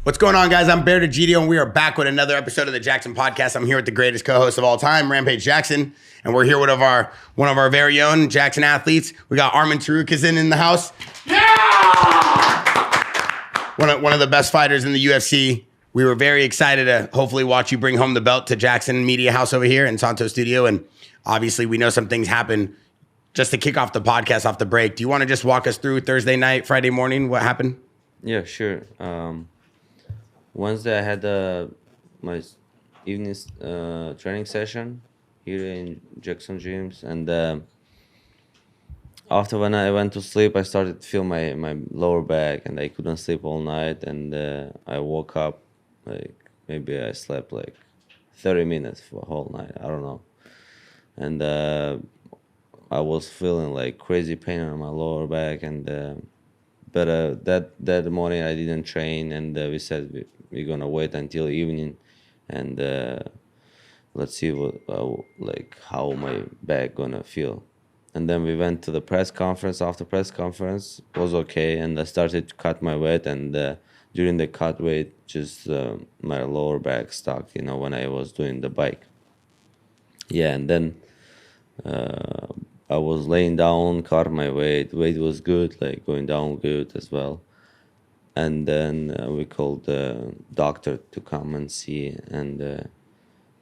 What's going on, guys? I'm Bear Degidio, and we are back with another episode of the Jaxxon podcast. I'm here with the greatest co-host of all time, Rampage Jaxxon, and we're here with one of our very own Jaxxon athletes. We got Arman Tsarukyan in the house. Yeah! One of the best fighters in the UFC. We were very excited to hopefully watch you bring home the belt to Jaxxon Media House over here in Santo Studio, and obviously we know some things happen. Just to kick off the podcast off the break, do you want to just walk us through Thursday night, Friday morning, what happened? Yeah, sure. Wednesday I had my evening training session here in Jaxxon gyms, and after when I went to sleep, I started to feel my lower back, and I couldn't sleep all night, and I woke up, like maybe I slept like 30 minutes for a whole night, I don't know, and I was feeling like crazy pain on my lower back, and but that morning I didn't train, and we said we're gonna wait until evening, and let's see like how my back gonna feel. And then we went to the press conference. After press conference was okay, and I started to cut my weight, and during the cut weight, just my lower back stuck, when I was doing the bike. Yeah, and then I was laying down, cut my weight was good, like going down good as well. And then we called the doctor to come and see, and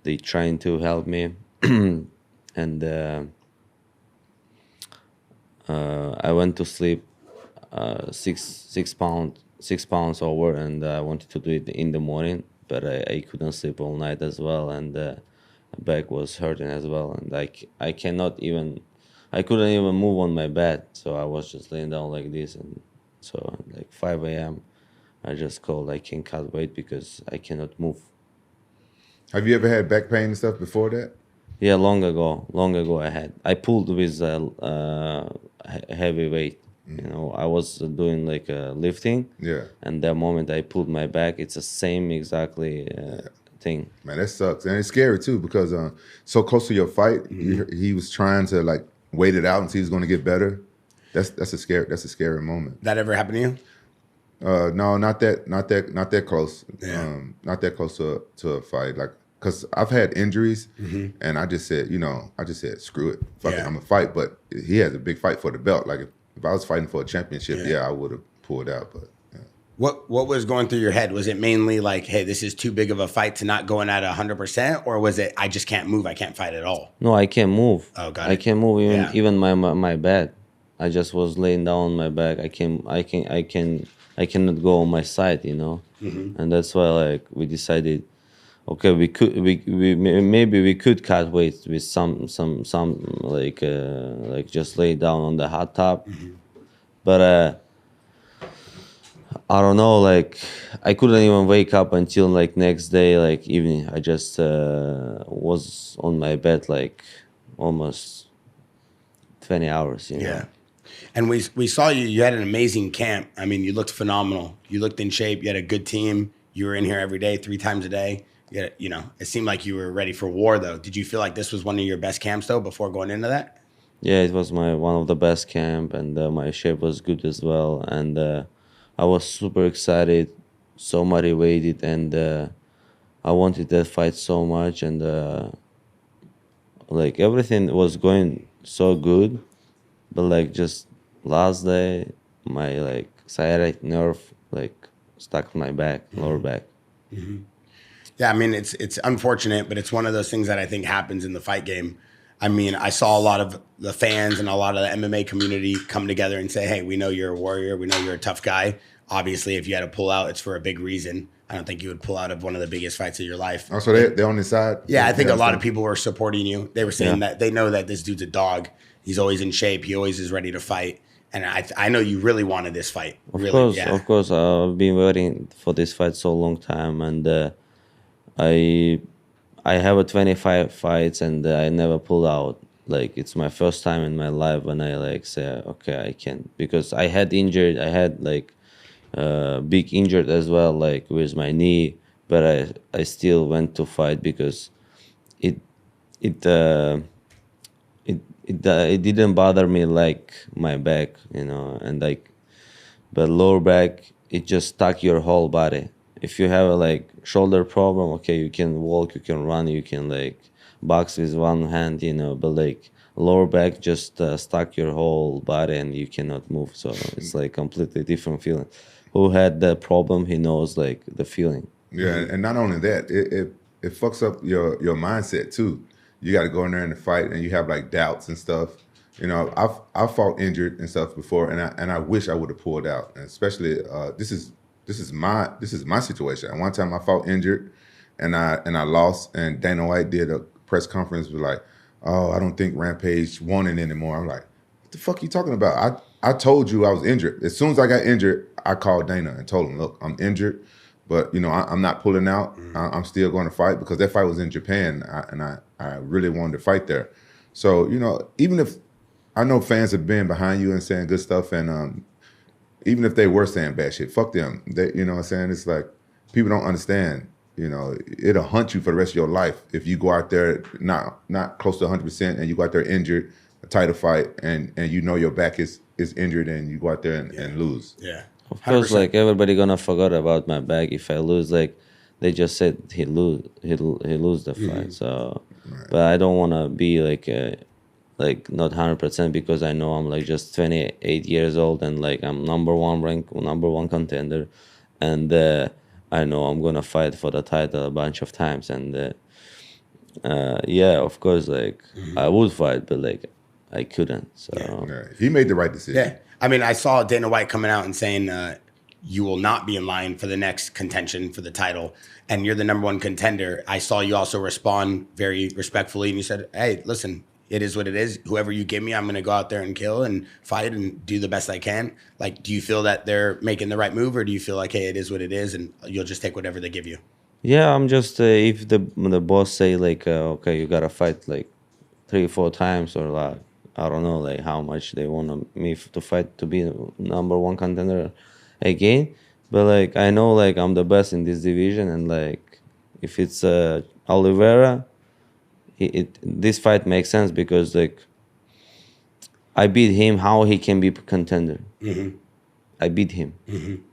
they trying to help me. And I went to sleep 6 pounds over, and I wanted to do it in the morning, but I couldn't sleep all night as well, and back was hurting as well, and I couldn't even move on my bed, so I was just laying down like this. And so like 5 a.m. I just called, I can't cut weight because I cannot move. Have you ever had back pain and stuff before that? Yeah, long ago I pulled with heavy weight. I was doing like lifting. Yeah. And the moment I pulled my back, it's the same exactly thing. Man, that sucks. And it's scary too, because so close to your fight, he was trying to like wait it out and see who's going to get better. That's a scary moment. That ever happened to you? No, not that close. Yeah. Not that close to a fight. Like, cause I've had injuries, and I just said, screw it, fuck it, I'm gonna fight. But he has a big fight for the belt. Like if I was fighting for a championship, I would have pulled out. But what was going through your head? Was it mainly like, hey, this is too big of a fight to not go in at 100%, or was it I just can't move, I can't fight at all? No, I can't move. Oh, got it. I can't move even my bed. I just was laying down on my back. I cannot go on my side, and that's why like we decided, okay, we could cut weight with some like just lay down on the hot tub, but I don't know, like I couldn't even wake up until like next day, like evening. I just was on my bed like almost 20 hours. Yeah. And we saw you had an amazing camp. I mean, you looked phenomenal. You looked in shape. You had a good team. You were in here every day, 3 times a day. It seemed like you were ready for war, though. Did you feel like this was one of your best camps, though, before going into that? Yeah, it was one of the best camp, and my shape was good as well. And I was super excited, so motivated, and I wanted that fight so much. And like everything was going so good, but like just last day, my like sciatic nerve like stuck in my back, lower back. Yeah, I mean, it's unfortunate, but it's one of those things that I think happens in the fight game. I mean, I saw a lot of the fans and a lot of the MMA community come together and say, hey, we know you're a warrior. We know you're a tough guy. Obviously, if you had to pull out, it's for a big reason. I don't think you would pull out of one of the biggest fights of your life. Oh, so they're on the side? Yeah, I think a lot of people were supporting you. They were saying that they know that this dude's a dog. He's always in shape. He always is ready to fight. And I know you really wanted this fight. Of course. I've been waiting for this fight so long time, and I have 25 fights, and I never pulled out. Like it's my first time in my life when I like say, okay, I can, because I had injured. I had like big injured as well, like with my knee, but I still went to fight because it didn't bother me like my back, and like, but lower back, it just stuck your whole body, if you have a like shoulder problem, okay, you can walk, you can run, you can like box with one hand, you know, but like lower back just stuck your whole body and you cannot move. So it's like completely different feeling. Who had that problem, he knows like the feeling. Yeah, and not only that, it fucks up your mindset too. You got to go in there in the fight, and you have like doubts and stuff. You know, I've fought injured and stuff before, and I wish I would have pulled out. And especially this is my situation. And one time I fought injured, and I lost. And Dana White did a press conference with like, "Oh, I don't think Rampage won it anymore." I'm like, "What the fuck are you talking about? I told you I was injured. As soon as I got injured, I called Dana and told him, look, I'm injured, but you know I'm not pulling out. I'm still going to fight because that fight was in Japan, and I really wanted to fight there. So you know, even if I know fans have been behind you and saying good stuff, and even if they were saying bad shit, fuck them. They, you know what I'm saying? It's like people don't understand. You know, it'll haunt you for the rest of your life if you go out there not close to 100% and you go out there injured, a title fight, and you know your back is injured and you go out there and lose. Yeah. Of course, 100%. like everybody gonna forget about my back if I lose. Like they just said he lose the fight. So, but I don't wanna be like not 100% because I know I'm like just 28 years old and like I'm number one contender, and I know I'm gonna fight for the title a bunch of times. And yeah, of course, like I would fight, but like I couldn't. So Yeah, he made the right decision. Yeah. I mean, I saw Dana White coming out and saying you will not be in line for the next contention for the title, and you're the number one contender. I saw you also respond very respectfully, and you said, hey, listen, it is what it is. Whoever you give me, I'm going to go out there and kill and fight and do the best I can. Like, do you feel that they're making the right move, or do you feel like, hey, it is what it is, and you'll just take whatever they give you? yeah, I'm just if the boss say like okay, you gotta fight like 3-4 times, or like I don't know like how much they want me to fight to be number one contender again, but like I know like I'm the best in this division, and like if it's Oliveira, this fight makes sense because like I beat him. How he can be contender? I beat him.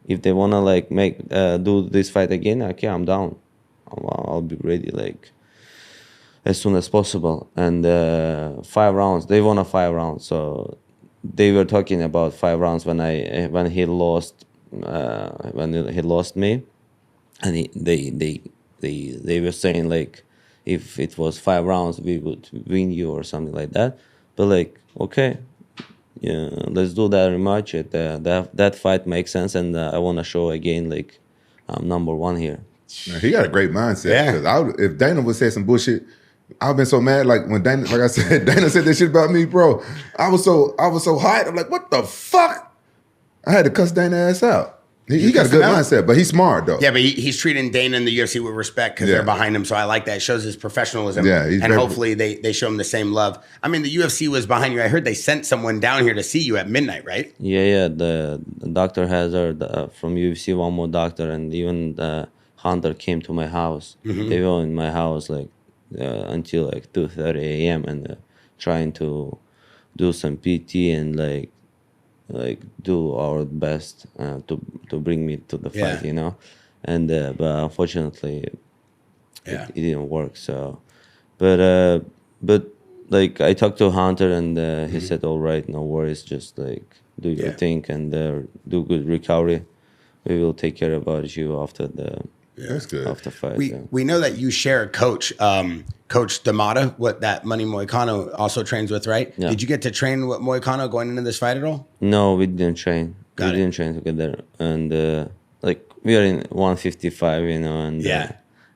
If they wanna like make do this fight again, okay, I'm down. I'll be ready like as soon as possible. And 5 rounds. They won 5 rounds, so they were talking about 5 rounds when he lost me, and they were saying like if it was 5 rounds we would win you or something like that. But like okay. Yeah, let's do that rematch. That fight makes sense, and I want to show again like I'm number one here. Man, he got a great mindset. Yeah. 'Cause if Dana would say some bullshit, I've been so mad. Like when Dana, like I said, Dana said that shit about me, bro. I was so hot. I'm like, what the fuck? I had to cuss Dana ass out. He got a good mindset, but he's smart though. Yeah, but he's treating Dana and the UFC with respect because they're behind him. So I like that. It shows his professionalism. Yeah, and hopefully they show him the same love. I mean, the UFC was behind you. I heard they sent someone down here to see you at midnight, right? Yeah. The Dr. Hazard from UFC, one more doctor, and even Hunter came to my house. They were in my house like until like 2:30 a.m. and trying to do some PT and like do our best to bring me to the fight, you know, and but unfortunately it didn't work. So but like I talked to Hunter and he said, all right, no worries, just like do your thing and do good recovery. We will take care about you after the that's good. after fight. We know that you share a coach, Coach D'Amata, what that Money Moicano also trains with, right? Yeah. Did you get to train with Moicano going into this fight at all? No, we didn't train. Got it. Didn't train together, and like we are in 155, you know, and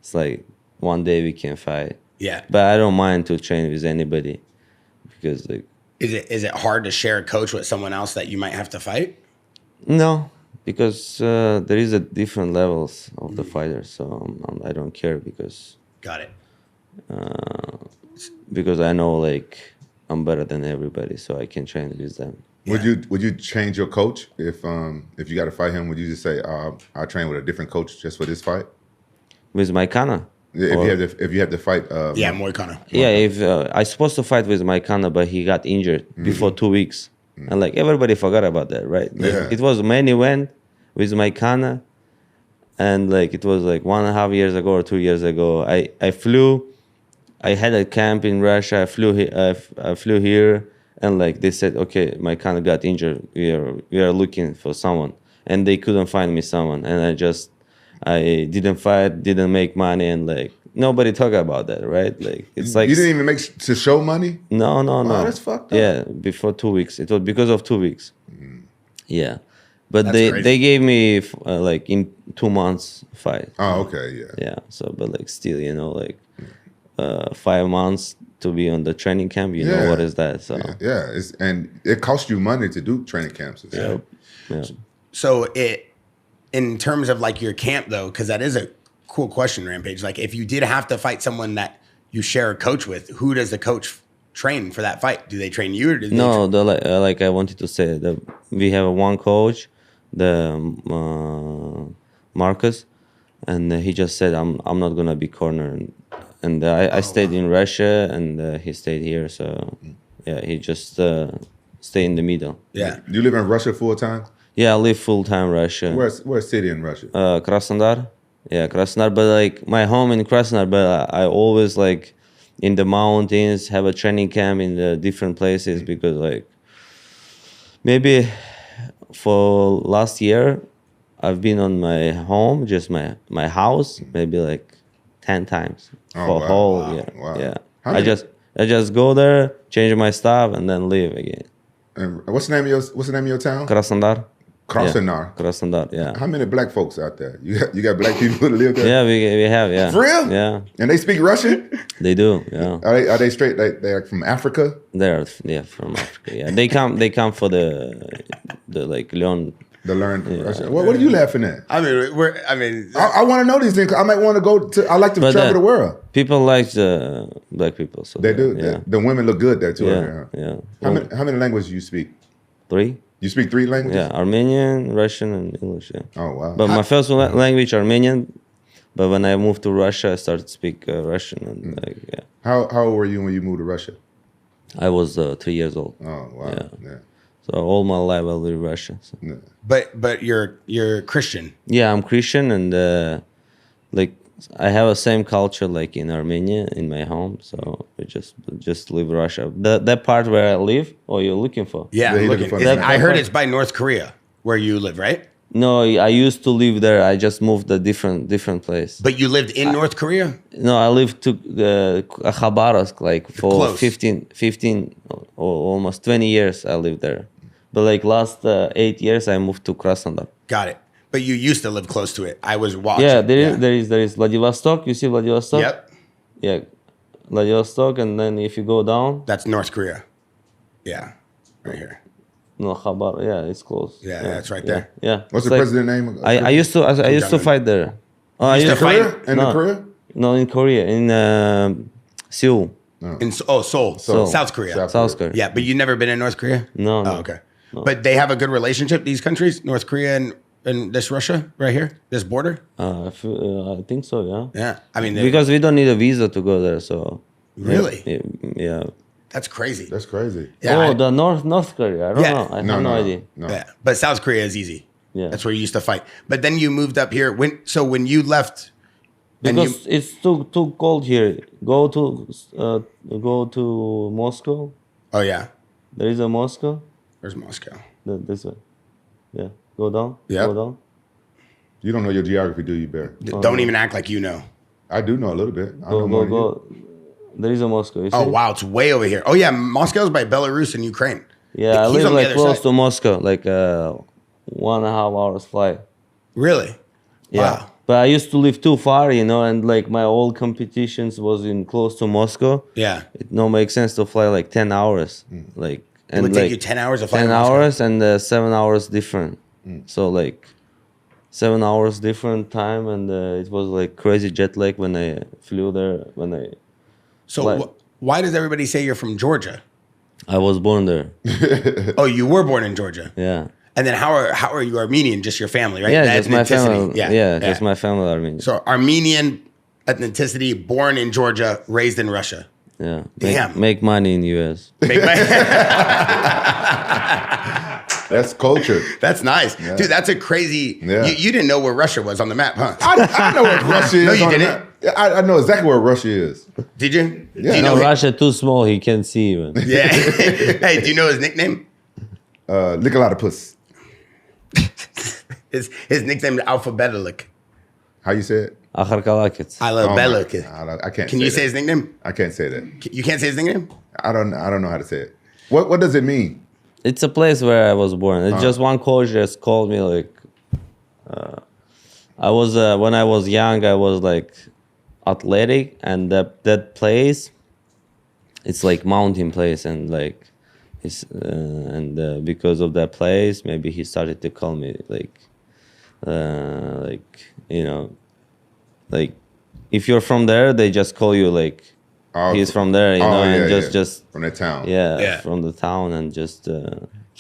it's like one day we can fight. Yeah, But I don't mind to train with anybody because like is it hard to share a coach with someone else that you might have to fight? no, because there is a different levels of the fighters, so I don't care because Got it. because I know like I'm better than everybody, so I can train with them. Would you change your coach if you got to fight him? Would you just say I'll train with a different coach just for this fight? With Maikana? If you have to fight, Moicano. Yeah, if I supposed to fight with Maikana, but he got injured before 2 weeks, and like everybody forgot about that, right? Like, Yeah. it was main event with Maikana, and like it was like 1.5 years ago or 2 years ago. I flew. I had a camp in Russia. I flew here, and like they said, okay, my cousin got injured. We are looking for someone, and they couldn't find me someone, and I didn't fight, didn't make money, and like nobody talk about that, right? Like it's like you didn't even make to show money. no. That's fucked up. Yeah, before 2 weeks. It was because of 2 weeks. Yeah, but That's crazy. they gave me like in 2 months fight. Oh, okay, yeah. Yeah. So, but like still, like 5 months to be on the training camp. You know what is that? So Yeah, and it costs you money to do training camps. yeah. So in terms of like your camp though, because that is a cool question, Rampage. Like if you did have to fight someone that you share a coach with, who does the coach train for that fight? Do they train you or do they No, like I wanted to say that we have one coach, the Marcus, and he just said I'm not gonna be corner, and I stayed in Russia, and he stayed here. So yeah, he just stay in the middle. Yeah. You live in Russia full time? Yeah, I live full time Russia. Where's city in Russia? Krasnodar. Yeah, Krasnodar. But like my home in Krasnodar, but I always like in the mountains, have a training camp in the different places because like maybe for last year I've been on my home, just my house, maybe like 10 times for whole year. Wow. Yeah. How I many- just go there, change my stuff, and then leave again. And what's the name of your town? Krasnodar. Krasnodar. Yeah. Krasnodar. Yeah. How many black folks out there? You got black people that live there? Yeah, we have. Yeah. For real? Yeah. And they speak Russian? They do. Yeah. Are they straight? They're from Africa? They're from Africa. Yeah, they come for the like learn. To learn Russian. What are you laughing at? I mean, I want to know these things. I might want to go to. I like to But, travel the world. People like the black people. So They do. Yeah. The women look good there too. Yeah. Yeah. How many languages do you speak? 3. You speak 3 languages? Yeah, Armenian, Russian, and English. Yeah. Oh wow. But my first language Armenian. But when I moved to Russia, I started to speak Russian. And like, yeah, How old were you when you moved to Russia? I was 3 years old. Oh wow. Yeah. So all my life I live in Russia. So. Yeah. but you're Christian. Yeah, I'm Christian, and like I have the same culture like in Armenia in my home. So we just live Russia. That part where I live, or you're looking for? Yeah, Yeah, I'm you're looking. looking for- I heard it's by North Korea where you live, right? No, I used to live there. I just moved a different place. But you lived in North Korea? No, I lived to Khabarovsk like for Close. 15 or almost 20 years. I lived there, but like last 8 years I moved to Krasnodar. Got it. But you used to live close to it. I was watching. Yeah, there is Vladivostok. You see Vladivostok? Yep. Yeah, Vladivostok, and then if you go down, That's North Korea. Yeah. Right here. no Khabar. Yeah, it's close. Yeah, that's right yeah, there. Yeah. What's It's the like- president name? I used to fight there. Oh, I used used to to fight? Korea? In No. Korea? No, in Korea, in Seoul, In Seoul. South Korea. South Korea. Yeah, but you never been in North Korea? No, no. Oh, okay. But they have a good relationship, these countries, North Korea and this Russia right here, this border? I think so. Yeah. Yeah. I mean, Because we don't need a visa to go there, so. Really? Yeah. That's crazy. That's crazy. Yeah, The North Korea. I don't Yeah. know. I have no idea. No. Yeah. But South Korea is easy. Yeah. That's where you used to fight. But then you moved up here. When you left, and you, Because it's too cold here. Go to Moscow. oh yeah, There is a Moscow. where's Moscow? This way. Yeah. Go down. Yeah. Go down. You don't know your geography, do you, Bear? Don't even act like you know. I do know a little bit. I Go know more than you. go. There is a Moscow. You see? Oh wow, it's way over here. Oh yeah, Moscow's by Belarus and Ukraine. Yeah, I He's live on the like other close side. to Moscow, like 1.5 hours flight. Really? Yeah. Wow. But I used to live too far, and like my old competitions was in close to Moscow. Yeah. It no make sense to fly like 10 hours. Like It and would take like you 10 hours to fly 10 to Moscow. hours and 7 hours different. So like 7 hours different time, and it was like crazy jet lag when I flew there. So Like- why does everybody say you're from Georgia? I was born there. Oh, you were born in Georgia. Yeah. And then how are you Armenian? Just your family, right? Yeah, The just my ethnicity. family. Yeah, just my family Armenian. So Armenian ethnicity, born in Georgia, raised in Russia. Yeah. Damn. Make money in US. Make my- That's culture. That's nice. Yeah. Dude, that's a crazy... Yeah. You didn't know where Russia was on the map, huh? I know what Russia is. No, you on the didn't? map. I know exactly where Russia is. Did you? Yeah. Do you No, know Russia too small. He can't see even. Yeah. Hey, do you know his nickname? Lick a lot of puss. His nickname is Alphabetalik. How you say it? Akharkalakit. I love Oh Belik. I can't. Can you say his nickname? I can't say that. You can't say his nickname? I don't know how to say it. What does it mean? It's a place where I was born. It's just one coach just called me like. I was when I was young. I was like athletic, and that place. It's like mountain place, and like, because of that place, maybe he started to call me like you know, like if you're from there, they just call you like he's from there, you know, and just from that town. Yeah. from the town, and just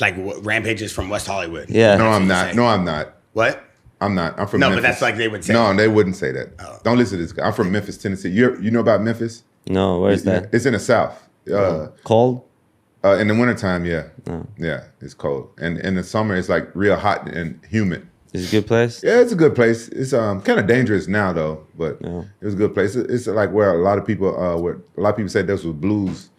Like Rampage is from West Hollywood. yeah. No, I'm what not. you say. No, I'm not. What? I'm not. I'm from No, Memphis. but that's like they would say. No, they wouldn't say that. Oh. Don't listen to this guy. I'm from Memphis, Tennessee. You know about Memphis? No, where's that? It's in the South. Cold? In the wintertime, yeah. Oh. Yeah, it's cold. And in the summer, it's like real hot and humid. It's a good place. Yeah, it's a good place. It's kind of dangerous now though, but Yeah. it was a good place. It's like where a lot of people said this was blues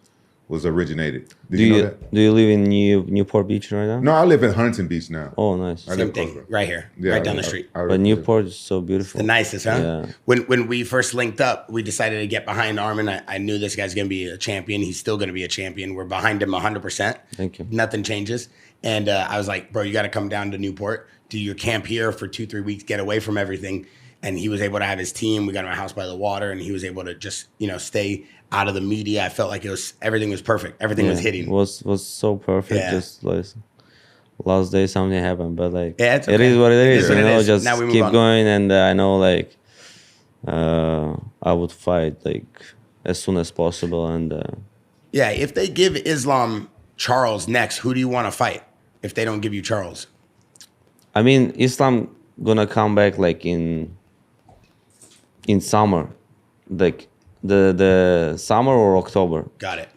was originated. Did you know that? Do you live in Newport Beach right now? No, I live in Huntington Beach now. Oh, nice. I Same live thing, close. right here, Yeah, right down the street. But Newport is so beautiful. The nicest, huh? Yeah. When we first linked up, we decided to get behind Arman. I knew this guy's going to be a champion. He's still going to be a champion. We're behind him 100%. Thank you. Nothing changes. And I was like, bro, you got to come down to Newport, do your camp here for 2-3 weeks, get away from everything. And he was able to have his team. We got him a house by the water, and he was able to just, stay out of the media. I felt like everything was perfect. Everything was hitting. Was so perfect. Yeah. Just like last day something happened, but like Yeah, it's it okay. is what it It is. is what it is. Just Now we move keep on. going, and I know like I would fight like as soon as possible, and Yeah, if they give Islam Charles next, who do you want to fight if they don't give you Charles? I mean Islam gonna come back like in summer, like the summer or October. Got it.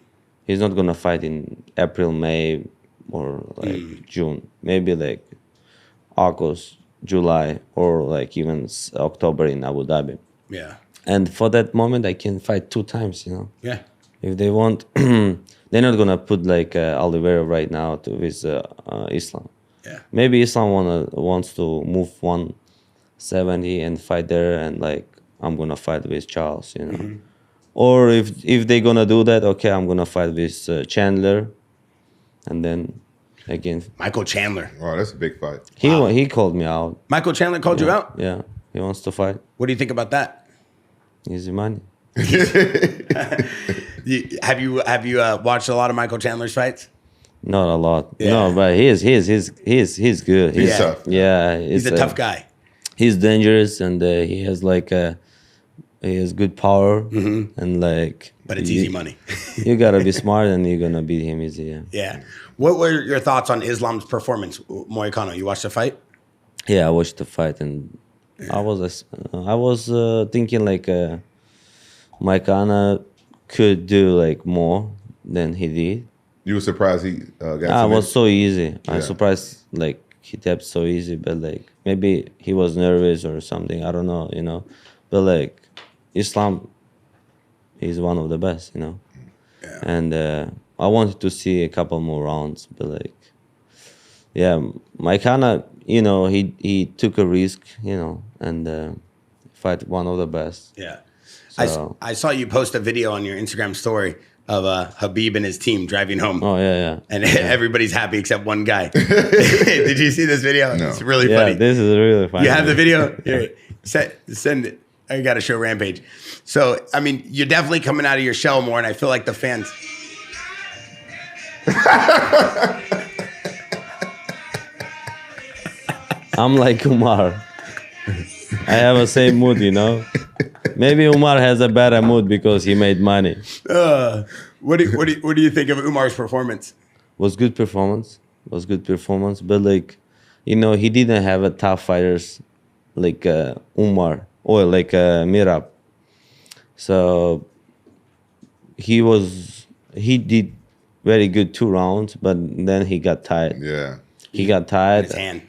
He's not gonna fight in April, May, or like June. Maybe like August, July, or like even October in Abu Dhabi. Yeah. And for that moment, I can fight 2 times. Yeah. If they want, they're not gonna put like Oliveira right now with Islam. Yeah. Maybe Islam wants to move 170 and fight there, and like I'm gonna fight with Charles, Or if they're gonna do that, okay, I'm gonna fight with Chandler, and then again Michael Chandler. Oh, that's a big fight. he called me out. Michael Chandler called you out? Yeah, he wants to fight. What do you think about that? Easy money. Have you watched a lot of Michael Chandler's fights? Not a lot. Yeah. No, but he's good. He's tough. Yeah, He's a tough guy. He's dangerous, and he has like he has good power, and like. But it's easy money. You gotta be smart, and you're gonna beat him easy. Yeah. Yeah. What were your thoughts on Islam's performance, Moicano? You watched the fight? Yeah, I watched the fight, and I was thinking like Moicano could do like more than he did. You were surprised he got It some was so easy. Yeah. I'm surprised like he tapped so easy, but like maybe he was nervous or something. I don't know, But like Islam, he's one of the best, Yeah. And I wanted to see a couple more rounds, but like, yeah, Moicano, he took a risk, and fight one of the best. Yeah. So- I saw you post a video on your Instagram story of Habib and his team driving home. Oh yeah. And everybody's happy except one guy. Did you see this video? No. It's really Yeah, funny. this is really funny. You have the video? Here, send it. I got to show Rampage. So, I mean, you're definitely coming out of your shell more, and I feel like the fans... I'm like Umar. I have the same mood, Maybe Umar has a better mood because he made money. What do you think of Umar's performance? Was good performance, but like, he didn't have a tough fighters like Umar or like Mirab. So he did very good 2 rounds, but then he got tired. Yeah. He got tired. His hand.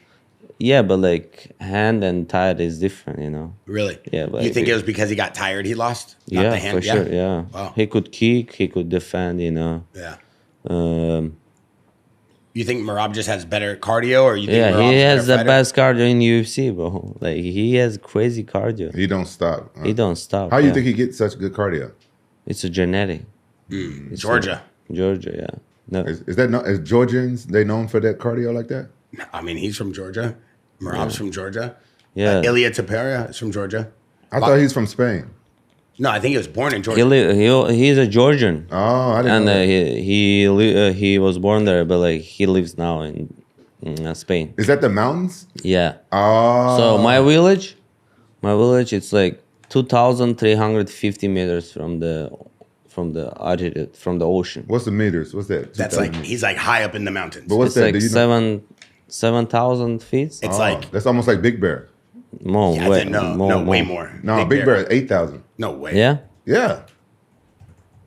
Yeah, but like hand and tired is different, you know. Really? Yeah, but You think it was because he got tired he lost? Not yeah, the hand? for sure. Yeah. Wow. He could kick. He could defend. You know. Yeah. Um, You think Merab just has better cardio, or you think yeah, Merab's he a has better the fighter? best cardio in UFC, bro. Like he has crazy cardio. He don't stop. He don't stop. How you yeah. think he gets such good cardio? It's a genetic. It's Georgia. Georgia, yeah. No, Is Georgians they known for that cardio like that? I mean, he's from Georgia. Merab's from Georgia. yeah. Ilya Taperia is from Georgia. I thought he's from Spain. No, I think he was born in Georgia. He's a Georgian, Oh, I didn't and know that. he was born there, but like he lives now in Spain. Is that the mountains? Yeah. Oh. So my village, it's like 2,350 meters from the altitude, from the ocean. What's the meters? What's that? That's 2,000 like he's like high up in the mountains. But what's It's that? like Do you know? 7,000 feet. It's Oh, like that's almost like Big Bear. More, yeah, way, no, way more. No, Big Bear is 8,000. No way. Yeah. Yeah.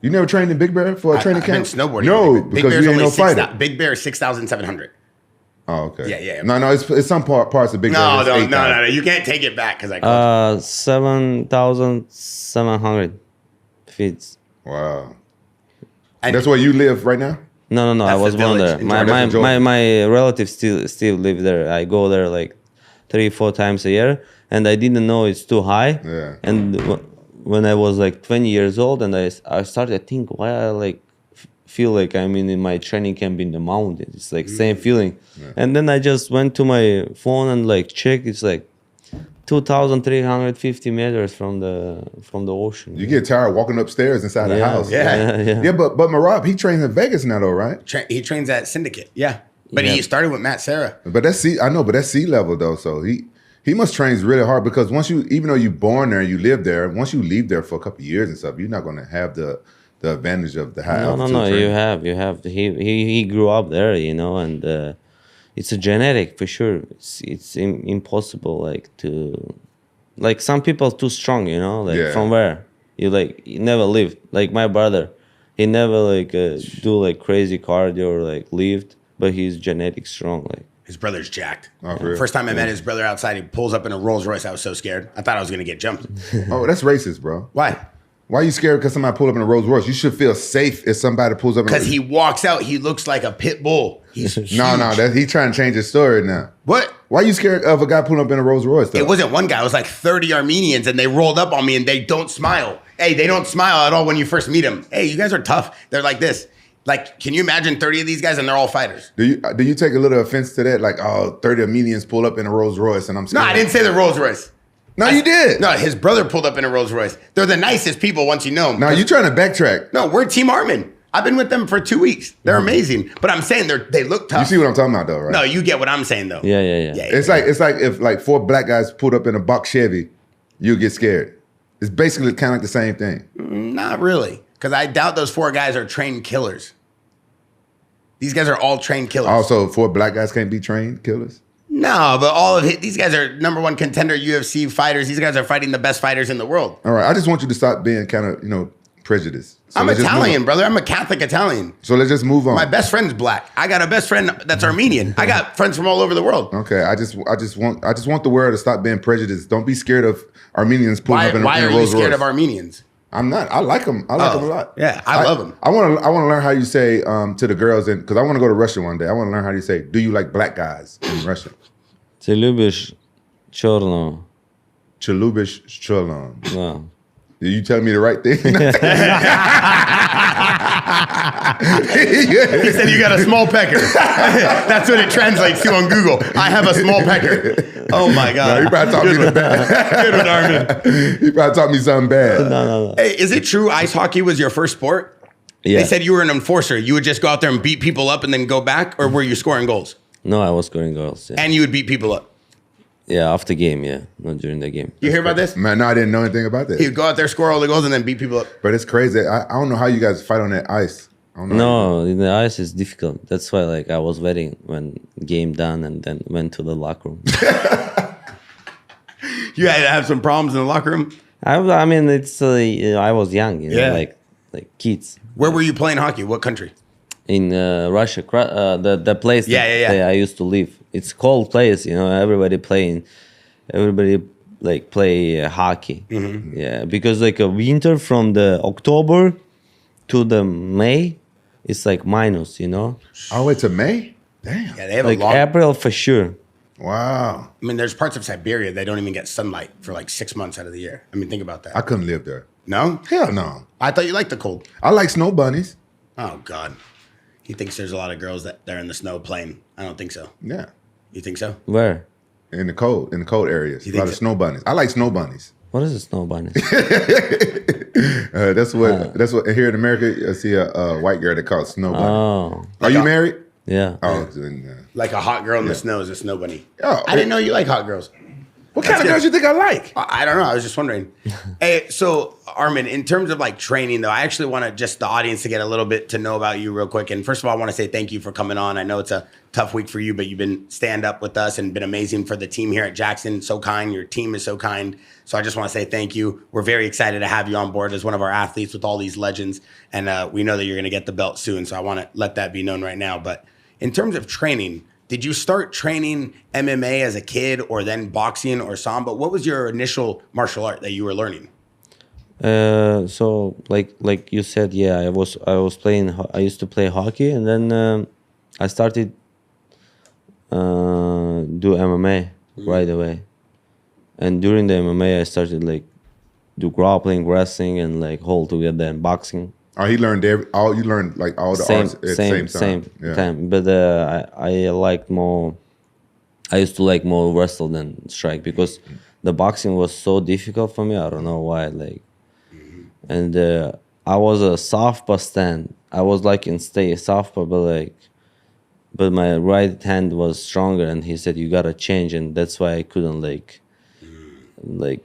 You never trained in Big Bear for a training I've been camp? snowboarding. No, Big because Bear's you ain't only no fighter. Big Bear is 6,700. Oh, okay. Yeah. No, it's some parts of Big Bear. No, that's no, 8,000. no. You can't take it back because I. 7,700 feet. Wow. And- That's where you live right now? No. I That's was the born village there. in My Georgia. my, my my relatives still live there. I go there like 3-4 times a year, and I didn't know it's too high. Yeah. And when I was like 20 years old, and I started to think why I like feel like I'm in my training camp in the mountains. It's like same feeling. And then I just went to my phone and like checked. It's like 2,350 meters from the ocean. You get tired walking upstairs inside the Yeah. house. Yeah. Yeah. But Merab, he trains in Vegas now though, right? He trains at Syndicate. Yeah, but Yeah. he started with Matt Serra. But I know, but that's sea level though. So he must train really hard because even though you're born there and you live there, once you leave there for a couple of years and stuff, you're not gonna have the advantage of the high altitude No. training. You have. He grew up there, you know, and it's a genetic for sure. It's impossible like some people too strong, you know, like Yeah. from where you never lived. Like my brother, he never do like crazy cardio or like lift, but he's genetic strong. Like His brother's jacked. Oh, for real? First time I met his brother outside, he pulls up in a Rolls Royce. I was so scared. I thought I was gonna get jumped. Oh, that's racist, bro. Why? Why are you scared because somebody pulled up in a Rolls Royce? You should feel safe if somebody pulls up in Because he walks out, he looks like a pit bull. He's No, huge. he's trying to change his story now. What? Why are you scared of a guy pulling up in a Rolls Royce though? It wasn't one guy. It was like 30 Armenians, and they rolled up on me, and they don't smile. Hey, they don't smile at all when you first meet them. Hey, you guys are tough. They're like this. Like, can you imagine 30 of these guys, and they're all fighters? Do you take a little offense to that? Like, 30 Armenians pull up in a Rolls Royce and I'm No, scared. I didn't say the Rolls Royce. No, you did. No, his brother pulled up in a Rolls Royce. They're the nicest people once you know them. No, you trying to backtrack. No, we're Team Arman. I've been with them for 2 weeks. They're amazing. But I'm saying they look tough. You see what I'm talking about though, right? No, you get what I'm saying though. yeah. It's like if like 4 black guys pulled up in a box Chevy, you get scared. It's basically kind of like the same thing. Not really. Because I doubt those 4 guys are trained killers. These guys are all trained killers. Also, 4 black guys can't be trained killers. No, but all of these guys are #1 contender UFC fighters. These guys are fighting the best fighters in the world. All right, I just want you to stop being kind of prejudiced. So I'm let's just move Italian, on. brother. I'm a Catholic Italian. So let's just move on. My best friend's black. I got a best friend that's Armenian. I got friends from all over the world. Okay, I just want the world to stop being prejudiced. Don't be scared of Armenians pulling up in Why a are you Rolls scared Royce. of Armenians? I'm not. I like them. I like them a lot. Yeah, I love them. I want to learn how you say to the girls, because I want to go to Russia one day. I want to learn how you say, "Do you like black guys?" in Russian. Ты любишь черного? Chalubish Cholon. No. Are you telling me the right thing? He said you got a small pecker. That's what it translates to on Google. I have a small pecker. Oh my No, God. he probably taught me the bad. Good one, Armin. He probably taught me something bad. No. Hey, is it true ice hockey was your first sport? Yeah. They said you were an enforcer. You would just go out there and beat people up and then go back, or were you scoring goals? No, I was scoring goals. Yeah. And you would beat people up. Yeah, after game, yeah. Not during the game. You hear about this? Man, no, I didn't know anything about He that. would go out there, score all the goals, and then beat people up. But it's crazy. I don't know how you guys fight on that ice. I don't know. No, in the ice is difficult. That's why I was waiting when game done and then went to the locker room. You had to have some problems in the locker room. I mean, it's I was young, Yeah. like kids Where were you playing hockey? What country? in Russia, the place that I used to live. It's cold place, you know. Everybody like play hockey. Yeah, because like a winter from the October to the May, it's like minus, you know. All the way to May? Damn. Yeah, they have Like a long. April for sure. Wow. I mean, there's parts of Siberia they don't even get sunlight for like 6 months out of the year. I mean, think about that. I couldn't live there. No? Hell no. I thought you liked the cold. I like snow bunnies. Oh God, he thinks there's a lot of girls that they're in the snow playing. I don't think so. Yeah. You think so? Where? In the cold areas. You A lot think of snow bunnies. I like snow bunnies. What is a snow bunny? That's what here in America I see a white girl that calls snow bunny. Oh, Are you married? yeah. Oh, then, Like a hot girl in the snow is a snow bunny. Oh, I didn't know you like hot girls. what kind of girls you think I like? I don't know. I was just wondering. Hey, so Arman, in terms of like training, though, I actually want to just the audience to get a little bit to know about you real quick. And first of all, I want to say thank you for coming on. I know it's a tough week for you, but you've been stand up with us and been amazing for the team here at Jaxxon. So kind. Your team is so kind. So I just want to say thank you. We're very excited to have you on board as one of our athletes with all these legends. And we know that you're going to get the belt soon. So I want to let that be known right now. But in terms of training, did you start training MMA as a kid or then boxing or Sambo? What was your initial martial art that you were learning? So like you said, yeah, I was playing. I used to play hockey, and then I started do MMA right away. And during the MMA, I started like do grappling, wrestling, and like hold together and boxing. Oh, you learned all the arts at the same time. But I liked more. I used to like more wrestle than strike because the boxing was so difficult for me. I don't know why. Like, and I was a southpaw stand. I was like in stay southpaw, but my right hand was stronger. And he said you gotta change, and that's why I couldn't like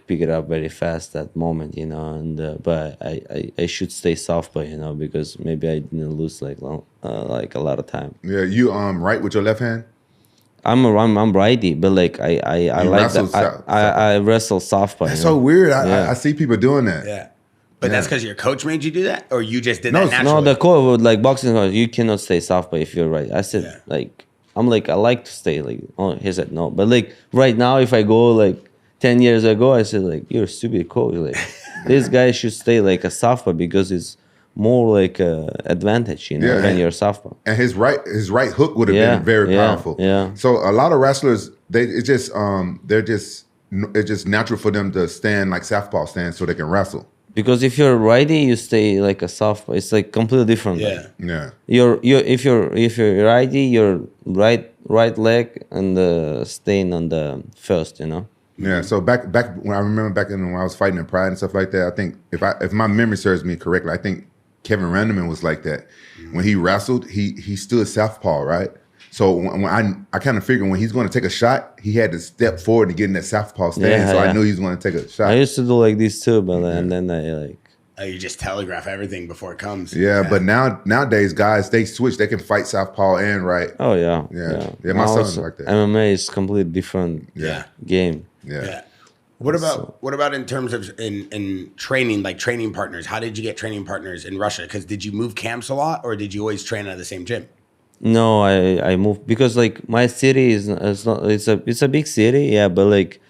pick it up very fast that moment, you know. And but I should stay southpaw, you know, because maybe I didn't lose like a lot of time. Yeah, you right with your left hand. I'm righty, but like I like that. I wrestle southpaw. That's so weird. I see people doing that. Yeah. But that's because your coach made you do that? Or you just did No, that naturally? No, the coach would like boxing coach, you cannot stay southpaw if you're right. I said I'm like I like to stay like, oh, he said no. But like right now if I go like 10 years ago, I said like, you're a stupid coach. Like this guy should stay like a southpaw because it's more like a advantage, you know, than your southpaw. And his right hook would have been very powerful. Yeah. So a lot of wrestlers, it's just natural for them to stand like southpaw stand so they can wrestle. Because if you're righty, you stay like a southpaw. It's like completely different. Yeah. Yeah. If you're righty, your right leg and staying on the first, you know. Yeah, so back when I remember when I was fighting in Pride and stuff like that, I think if my memory serves me correctly, I think Kevin Randerman was like that. When he wrestled, he stood southpaw, right? So when I kind of figured when he's going to take a shot, he had to step forward to get in that southpaw stand. I knew he was going to take a shot. I used to do like this too, but and then I like. Oh, you just telegraph everything before it comes. Yeah, but nowadays guys they switch. They can fight southpaw and right. Oh yeah. My son's like that. MMA is completely different. Game. Yeah. What about in terms of in training, like training partners? How did you get training partners in Russia? Because did you move camps a lot, or did you always train at the same gym? No, I moved because like my city is not it's a big city, yeah, but like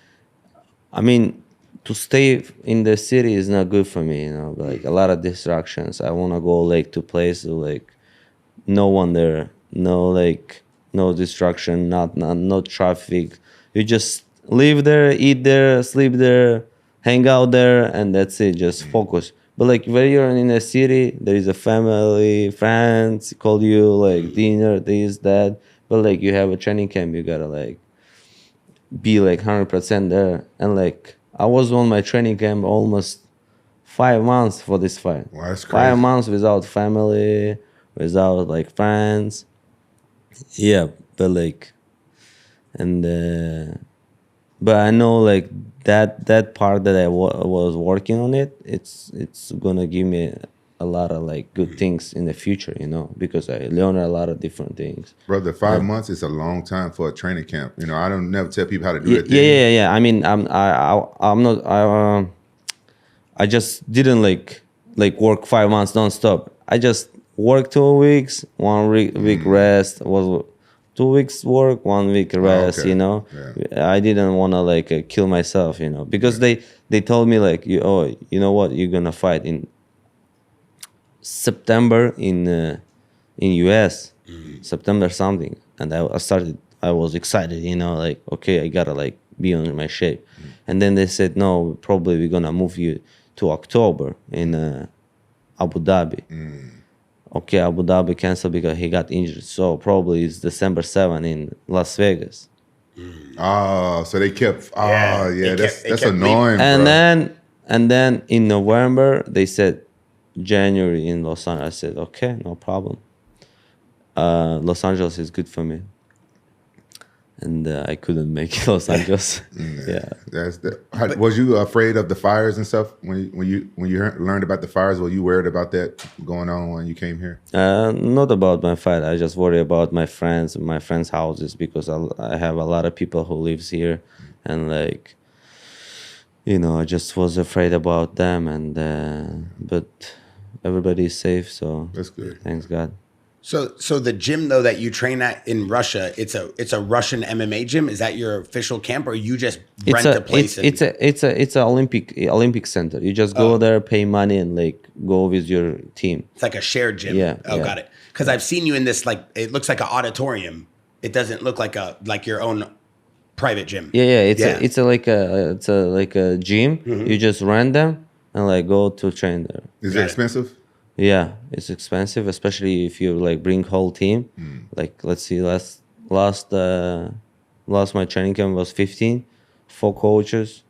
I mean to stay in the city is not good for me, you know, like a lot of distractions. I want to go like to places like no one there, no distraction, no traffic. You just live there, eat there, sleep there, hang out there, and that's it. Just focus. But like when you're in a city, there is a family, friends call you like dinner, this, that. But like you have a training camp, you gotta like be like 100% there. And like I was on my training camp almost 5 months for this fight. Wow, that's crazy. 5 months without family, without like friends. Yeah, but like, and but I know like that part that I was working on it, it's gonna give me a lot of like good things in the future, you know, because I learned a lot of different things. Brother, 5 months is a long time for a training camp. You know, I don't never tell people how to do it. Yeah. I mean, I'm not. I just didn't like work 5 months nonstop. I just work 2 weeks, 1 week rest. Was 2 weeks work, 1 week rest. okay. You know, Yeah. I didn't want to like kill myself. You know, because they told me like, you know what, you're gonna fight in September in US, September something, and I was excited. You know, like okay, I gotta like be on my shape, and then they said no, probably we're gonna move you to October in Abu Dhabi. Okay, Abu Dhabi canceled because he got injured. So probably it's December 7 in Las Vegas. Oh, so they kept. Oh, Yeah, yeah, they that's kept annoying, And bro. then in November they said January in Los Angeles. I said okay, no problem. Los Angeles is good for me. And I couldn't make Los Angeles. Yeah. Was you afraid of the fires and stuff when you learned about the fires? Were you worried about that going on when you came here? Not about my fight. I just worry about my friends' houses, because I have a lot of people who lives here, and like, you know, I just was afraid about them, and but everybody is safe, so That's good. thanks God. So the gym though that you train at in Russia, it's a Russian MMA gym. Is that your official camp, or you just rent a place? It's a Olympic center. You just go there, pay money, and like go with your team. It's like a shared gym. Yeah, Oh, yeah. got it. Because I've seen you in this, like, it looks like an auditorium. It doesn't look like your own private gym. Yeah. It's like a gym. You just rent them and like go to train there. Is Got it it. expensive? Yeah, it's expensive, especially if you like bring whole team. Like let's see, last my training camp was 15, 4 coaches,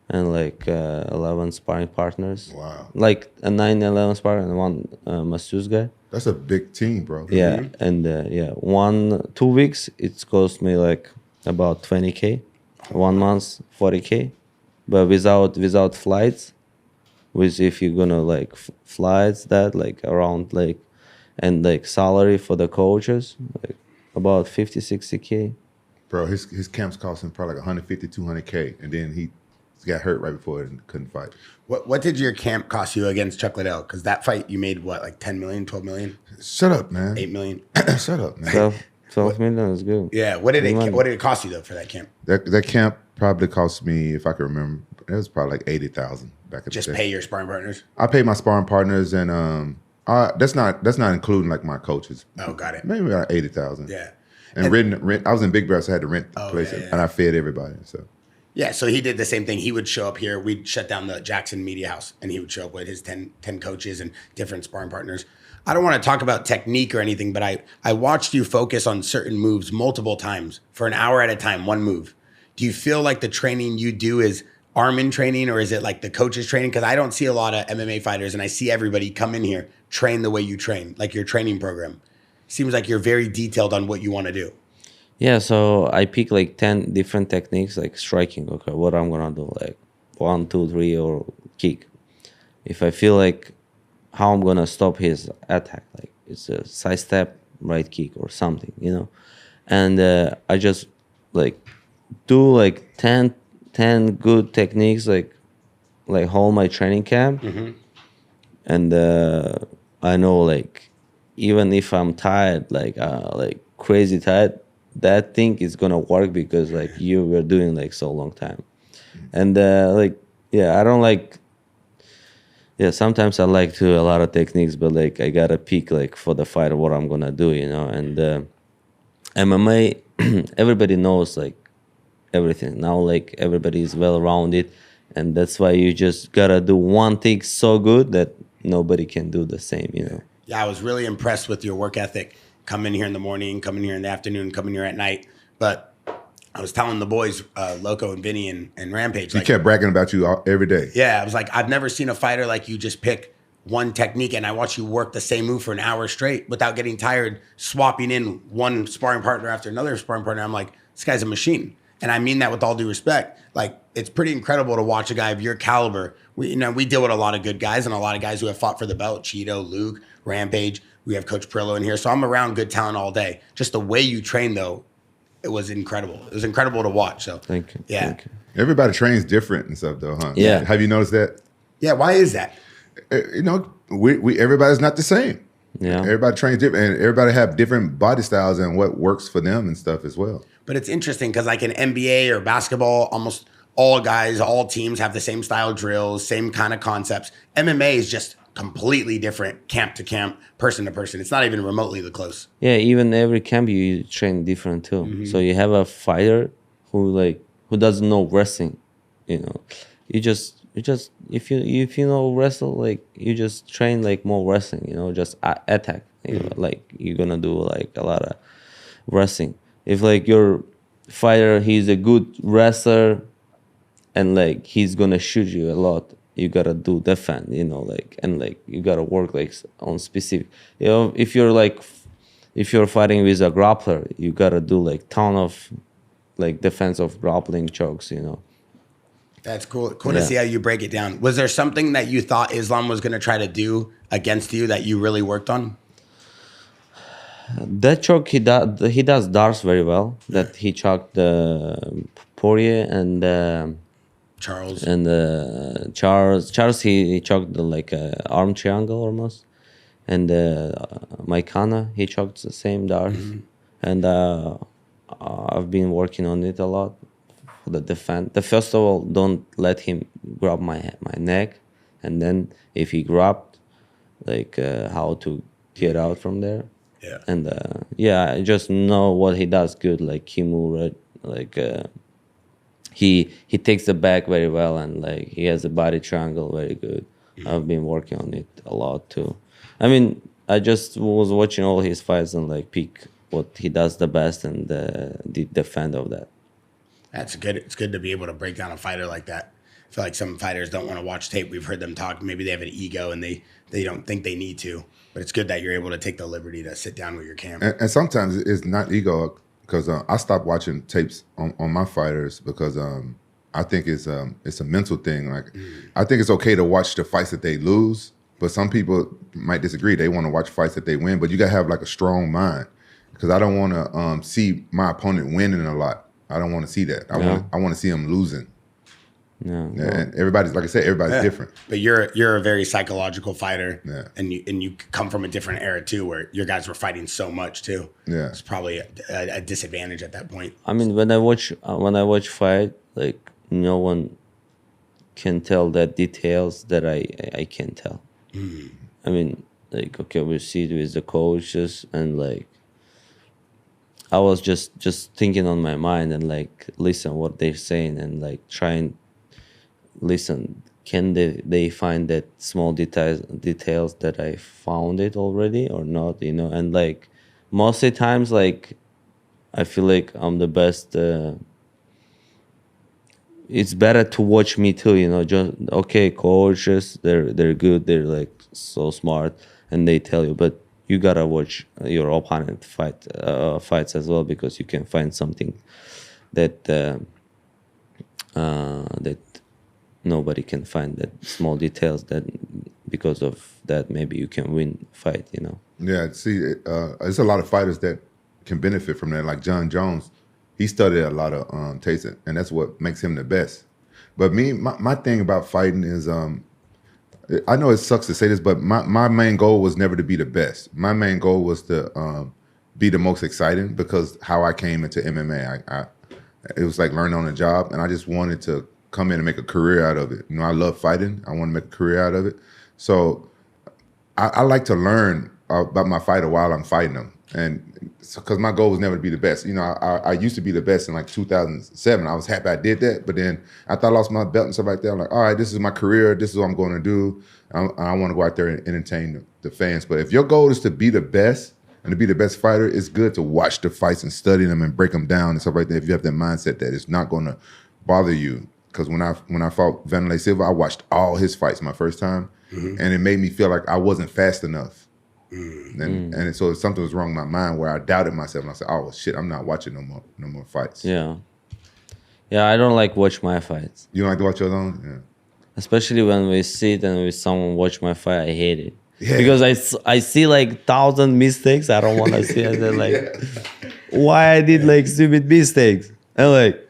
and like 11 sparring partners. Wow. Like a 9-11 sparring and one masseuse guy. That's a big team, bro. Yeah, and 2 weeks it's cost me like about 20K, 1 month 40K, but without flights. With if you're gonna like flights that like around like, and like salary for the coaches like about 50-60K. Bro, his camps cost him probably like 150, 200K, and then he got hurt right before it and couldn't fight. What did your camp cost you against Chuck Liddell? Because that fight you made what, like 10 million, 12 million, Shut up, man. 8 million? Shut up, man. 12 million is good. Yeah. What did Money. it cost you though for that camp? That camp probably cost me, if I can remember, it was probably like 80,000 back in Just the day. pay your sparring partners? I paid my sparring partners, and that's not including like my coaches. Oh, got it. Maybe about 80,000. Yeah. And rent. I was in Big Bear, so I had to rent the place, yeah. and I fed everybody. So Yeah, so he did the same thing. He would show up here. We'd shut down the Jaxxon Media House, and he would show up with his 10 coaches and different sparring partners. I don't want to talk about technique or anything, but I watched you focus on certain moves multiple times for an hour at a time, one move. Do you feel like the training you do is Arman training, or is it like the coaches training? Because I don't see a lot of MMA fighters, and I see everybody come in here, train the way you train, like your training program. Seems like you're very detailed on what you want to do. Yeah, so I pick like 10 different techniques, like striking. Okay, what I'm gonna do, like 1, 2, 3, or kick. If I feel like how I'm gonna stop his attack, like it's a side step, right kick, or something, you know. And I just like do like 10 good techniques, like whole my training camp. And I know like even if I'm tired, like crazy tired, that thing is gonna work because like you were doing like so long time. And I don't like, sometimes I like to a lot of techniques, but like I gotta pick like for the fight what I'm gonna do, you know. And MMA, everybody knows like everything now, like everybody is well rounded, and that's why you just gotta do one thing so good that nobody can do the same, you know. Yeah, I was really impressed with your work ethic. Come in here in the morning, come in here in the afternoon, come in here at night. But I was telling the boys, Loco and Vinny and Rampage, he like, kept bragging about you every day. yeah, I was like, I've never seen a fighter like you just pick one technique and I watch you work the same move for an hour straight without getting tired, swapping in one sparring partner after another sparring partner. I'm like, this guy's a machine. And I mean that with all due respect. Like, it's pretty incredible to watch a guy of your caliber. We deal with a lot of good guys and a lot of guys who have fought for the belt. Cheeto, Luke, Rampage. We have Coach Perillo in here. So I'm around good talent all day. Just the way you train, though, it was incredible. It was incredible to watch. So Thank you. Yeah. Thank you. Everybody trains different and stuff, though, huh? Yeah. Have you noticed that? Yeah, why is that? We everybody's not the same. Yeah. Everybody trains different, and everybody have different body styles and what works for them and stuff as well. But it's interesting because like in NBA or basketball, almost all guys, all teams have the same style drills, same kind of concepts. MMA is just completely different, camp to camp, person to person. It's not even remotely the close. Yeah, even every camp you train different too. So you have a fighter who doesn't know wrestling, you just if you know wrestle, like you just train like more wrestling, just attack. Like you're gonna do like a lot of wrestling. If like your fighter, he's a good wrestler, and like he's gonna shoot you a lot, you gotta do defend, and like you gotta work like on specific. If you're fighting with a grappler, you gotta do like ton of like defensive grappling chokes. That's cool. Cool to see how you break it down. Was there something that you thought Islam was going to try to do against you that you really worked on? That choke he does darts very well. That he choked Poirier and Charles. And Charles he choked like arm triangle almost, and Maikana he choked the same darts, and I've been working on it a lot. The defense. First of all, don't let him grab my neck, and then if he grabbed, like how to get out from there. Yeah. And I just know what he does good. Like Kimura, like he takes the back very well, and like he has a body triangle very good. I've been working on it a lot too. I mean, I just was watching all his fights and like pick what he does the best and defend of that. That's good. It's good to be able to break down a fighter like that. I feel like some fighters don't want to watch tape. We've heard them talk. Maybe they have an ego and they don't think they need to. But it's good that you're able to take the liberty to sit down with your camera. And sometimes it's not ego, because I stopped watching tapes on my fighters because I think it's a mental thing. Like I think it's okay to watch the fights that they lose, but some people might disagree. They want to watch fights that they win, but you gotta have like a strong mind, because I don't want to see my opponent winning a lot. I don't want to see that. I want to see them losing. Yeah. And everybody's, like I said, everybody's different. But you're a very psychological fighter. Yeah. And you come from a different era too, where your guys were fighting so much too. Yeah. It's probably a disadvantage at that point. I mean, when I watch fight, like no one can tell that details that I can tell. I mean, like, okay, we see it with the coaches, and like I was just thinking on my mind and like listen what they're saying and like try and listen. Can they find that small details that I found it already or not? And like most of the times, like I feel like I'm the best. It's better to watch me too. Just okay, coaches, they're good. They're like so smart, and they tell you, but you gotta watch your opponent fights as well, because you can find something that that nobody can find, that small details that because of that maybe you can win fight. Yeah, see, there's a lot of fighters that can benefit from that. Like John Jones, he studied a lot of tapes, and that's what makes him the best. But my thing about fighting is I know it sucks to say this, but my main goal was never to be the best. My main goal was to be the most exciting, because how I came into MMA, it was like learning on the job, and I just wanted to come in and make a career out of it. I love fighting. I want to make a career out of it. So I like to learn about my fighter while I'm fighting them. And because my goal was never to be the best. I used to be the best in like 2007. I was happy I did that. But then after I lost my belt and stuff like that, I'm like, all right, this is my career. This is what I'm going to do. I want to go out there and entertain the fans. But if your goal is to be the best and to be the best fighter, it's good to watch the fights and study them and break them down and stuff like that. If you have that mindset that it's not going to bother you. Because when I fought Vanderlei Silva, I watched all his fights my first time. And it made me feel like I wasn't fast enough. And so something was wrong in my mind where I doubted myself, and I said, "Oh shit, I'm not watching no more fights." Yeah, I don't like watch my fights. You don't like to watch your own? Yeah. Especially when we sit and with someone watch my fight, I hate it. Yeah. Because I see like 1,000 mistakes. I don't want to see it. And like, why I did like stupid mistakes, and like,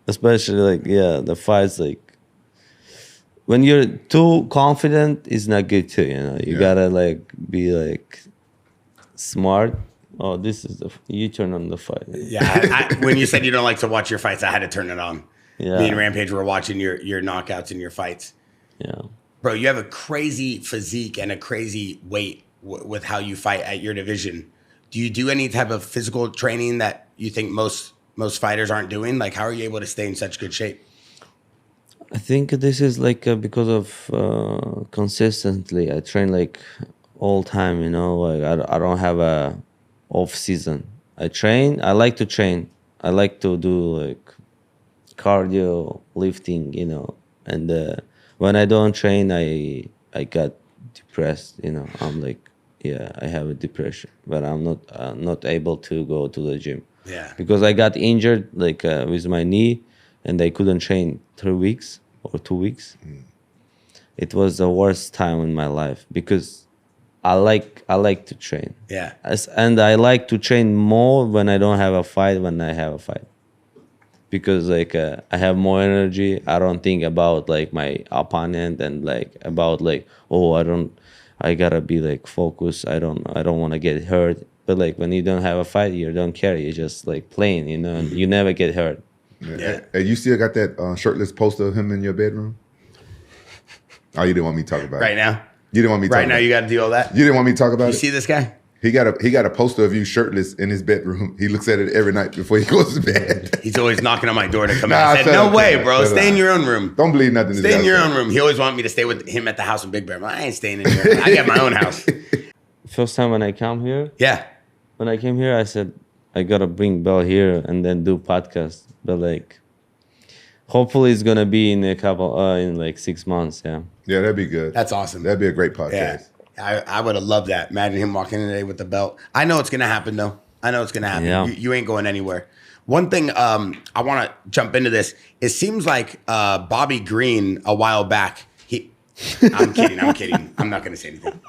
especially like the fights, like when you're too confident, it's not good too. You know, you gotta like be like smart. Oh, this is you turn on the fight. Yeah, when you said you don't like to watch your fights, I had to turn it on. Yeah. Me and Rampage were watching your knockouts and your fights. Yeah. Bro, you have a crazy physique and a crazy weight with how you fight at your division. Do you do any type of physical training that you think most fighters aren't doing? Like, how are you able to stay in such good shape? I think this is like because of consistently. I train like all time. You know, like I don't have a off season. I train. I like to train. I like to do like cardio, lifting. You know, and when I don't train, I got depressed. You know, I'm like, yeah, I have a depression, but I'm not able to go to the gym. Yeah. Because I got injured like with my knee, and I couldn't train 3 weeks or 2 weeks. It was the worst time in my life because I like to train. Yeah. And I like to train more when I don't have a fight. When I have a fight, because like I have more energy. I don't think about like my opponent and like about like, oh, I gotta be like focused. I don't want to get hurt. But like when you don't have a fight, you don't care. You're just like playing, you know, and you never get hurt. Yeah. Hey, you still got that shirtless poster of him in your bedroom? Oh, you didn't want me to talk about Right it. now? You didn't want me to Right now, you got to do all that? You didn't want me to talk about You it? see this guy? He got a poster of you shirtless in his bedroom. He looks at it every night before he goes to bed. He's always knocking on my door to come Nah, out. I said, shut no up, way, man. bro. Shut Stay in up. your own room. Don't believe nothing. Stay in your own room. He always wanted me to stay with him at the house in Big Bear. But I ain't staying in here. I got my own house. First time when I come here, Yeah. when I came here, I said I gotta bring Bell here and then do podcast. But like, hopefully it's gonna be in a couple in like 6 months. Yeah. Yeah, that'd be good. That's awesome. That'd be a great Yeah. podcast. I would have loved that. Imagine him walking in today with the belt. I know it's going to happen, though. I know it's going to happen. Yeah. You ain't going anywhere. One thing I want to jump into this. It seems like Bobby Green a while back. I'm kidding. I'm not going to say anything.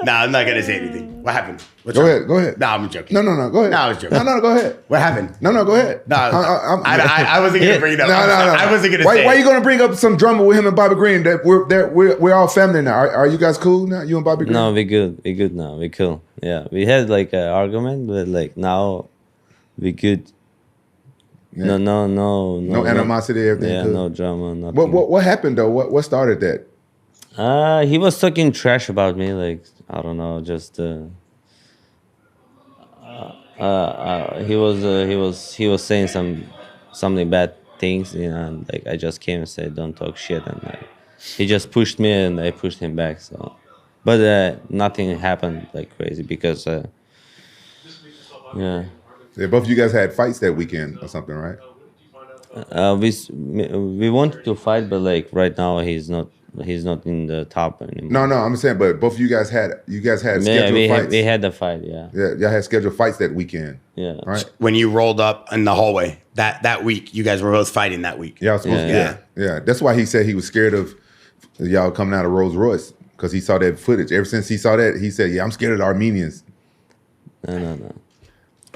No, I'm not going to say anything. What happened? What's Go wrong? ahead. Go ahead. No, I'm joking. No, go ahead. No, I was joking. No, go ahead. What happened? No, go ahead. No, I'm- I wasn't going to bring it up. No. I wasn't going to say Why are it. you going to bring up some drama with him and Bobby Green? That we're all family now. Are you guys cool now? You and Bobby Green? No, we good. We good now. We cool. Yeah, we had like an argument, but like now we good. Yeah. No animosity. Everything. Yeah, good. no drama. Nothing. What happened though? What started that? He was talking trash about me. Like I don't know, just he was saying something bad things, you know. And like I just came and said, "Don't talk shit," and he just pushed me, and I pushed him back. So, but nothing happened like crazy because yeah. Yeah, both of you guys had fights that weekend or something, right? We wanted to fight, but like right now he's not in the top anymore. No, I'm saying, but both of you guys had scheduled fights. We had the fight, yeah. Yeah, y'all had scheduled fights that weekend. Yeah. Right? When you rolled up in the hallway that week, you guys were both fighting that week. Y'all supposed Yeah. to, yeah. That's why he said he was scared of y'all coming out of Rolls Royce because he saw that footage. Ever since he saw that, he said, "Yeah, I'm scared of the Armenians." No.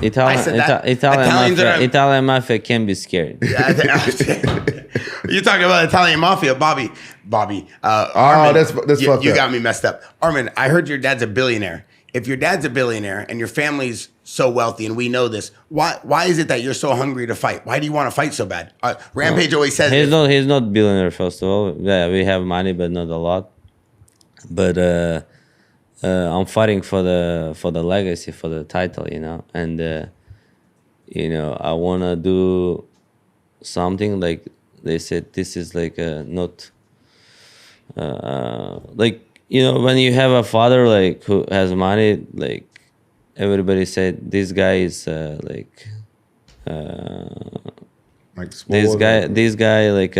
Italians Italian mafia can be scared. You're talking about Italian mafia, Bobby. That's you, fucked you up. got me messed up. Arman, I heard your dad's a billionaire. If your dad's a billionaire and your family's so wealthy, and we know this, why is it that you're so hungry to fight? Why do you want to fight so bad? Rampage always says He's not billionaire, first of all. Yeah, we have money, but not a lot. But I'm fighting for the legacy, for the title, you know, and I wanna do something like they said. This is like not like when you have a father like who has money, like everybody said this guy is like spoiled this guy like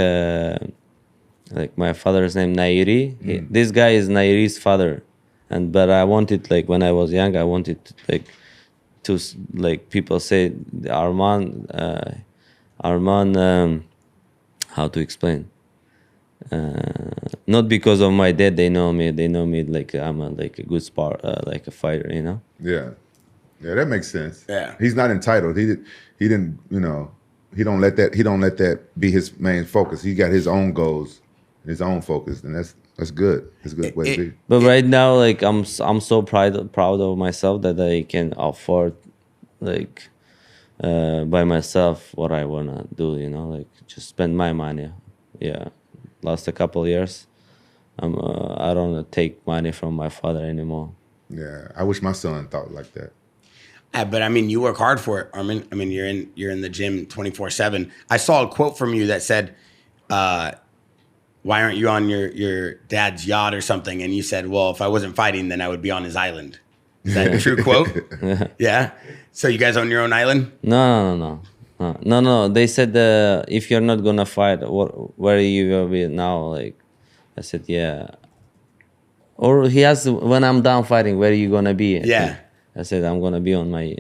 my father's name Nairi. This guy is Nairi's father. But I wanted, like, when I was young, I wanted to people say Arman, how to explain? Not because of my dad, they know me like I'm a good like a fighter, you know? Yeah, that makes sense. Yeah. He's not entitled. He didn't, he don't let that be his main focus. He got his own goals. his own focus, and that's good. It's a good way to be. But right now, like I'm so proud of myself that I can afford, like, by myself what I wanna do. You know, like just spend my money. Yeah, last a couple years, I don't take money from my father anymore. Yeah, I wish my son thought like that. But I mean, you work hard for it, Arman. I mean, you're in the gym 24/7. I saw a quote from you that said, "Why aren't you on your dad's yacht or something?" And you said, "Well, if I wasn't fighting, then I would be on his island." Is that a true quote? Yeah. So you guys own your own island? No. They said if you're not gonna fight, where are you gonna be now? Like, I said, yeah. Or he asked, when I'm done fighting, where are you gonna be? Yeah. I said, I'm gonna be on my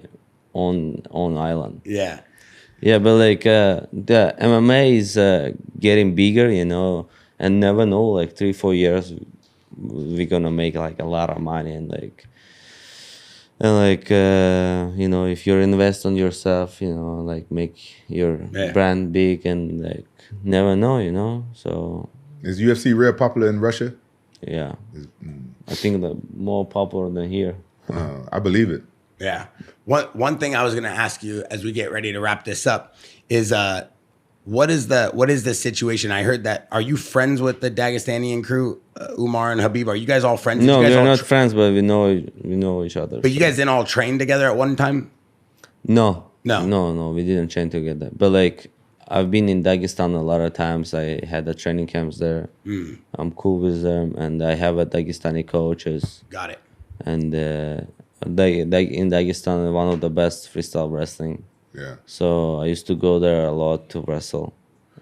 own island. Yeah. Yeah, but like the MMA is getting bigger, you know, and never know, like 3-4 years, we're gonna make like a lot of money you know, if you invest on yourself, you know, like make your brand big and like never know, you know. So is UFC real popular in Russia? Yeah, I think the more popular than here. I believe it. Yeah. One thing I was going to ask you as we get ready to wrap this up is what is the situation? I heard that, are you friends with the Dagestanian crew, Umar and Habib? Are you guys all friends? No, you guys we're not friends, but we know each other. But you guys didn't all train together at one time? No, we didn't train together. But like, I've been in Dagestan a lot of times. I had the training camps there. I'm cool with them, and I have a Dagestani coaches. Got it. And in Dagestan, one of the best freestyle wrestling. Yeah. So I used to go there a lot to wrestle,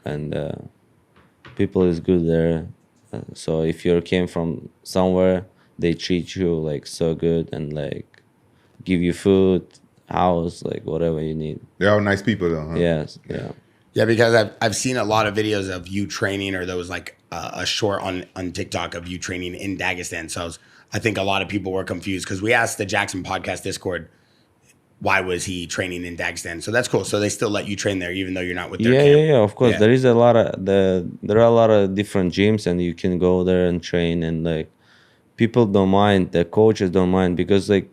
and people is good there. So if you came from somewhere, they treat you like so good and like give you food, house, like whatever you need. They're all nice people though, huh? Yes, yeah. Yeah, because I've seen a lot of videos of you training, or there was like a short on TikTok of you training in Dagestan. So I think a lot of people were confused because we asked the Jaxxon podcast Discord, why was he training in Dagestan? So that's cool. So they still let you train there even though you're not with their camp. Yeah. Of course, there is a lot of there are a lot of different gyms, and you can go there and train, and like people don't mind, the coaches don't mind, because like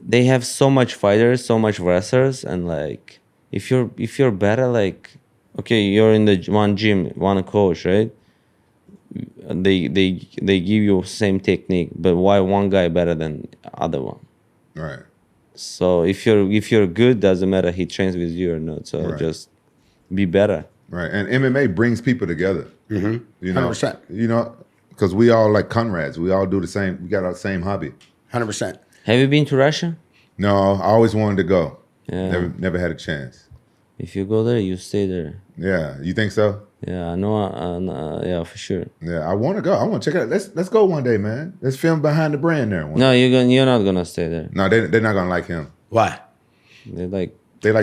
they have so much fighters, so much wrestlers, and like if you're better, like okay, you're in the one gym, one coach, right? They give you same technique, but why one guy better than other one? Right. So if you're good, doesn't matter he trains with you or not. So just be better. Right. And MMA brings people together. Mm-hmm. You know, 100%. You know, because we all like comrades. We all do the same. We got our same hobby. 100%. Have you been to Russia? No, I always wanted to go. Yeah. Never had a chance. If you go there, you stay there. Yeah. You think so? Yeah, I know. Yeah, for sure. Yeah, I want to go. I want to check it out. Let's go one day, man. Let's film behind the brand there. No, you're not gonna stay there. No, they're not gonna like him. Why? They like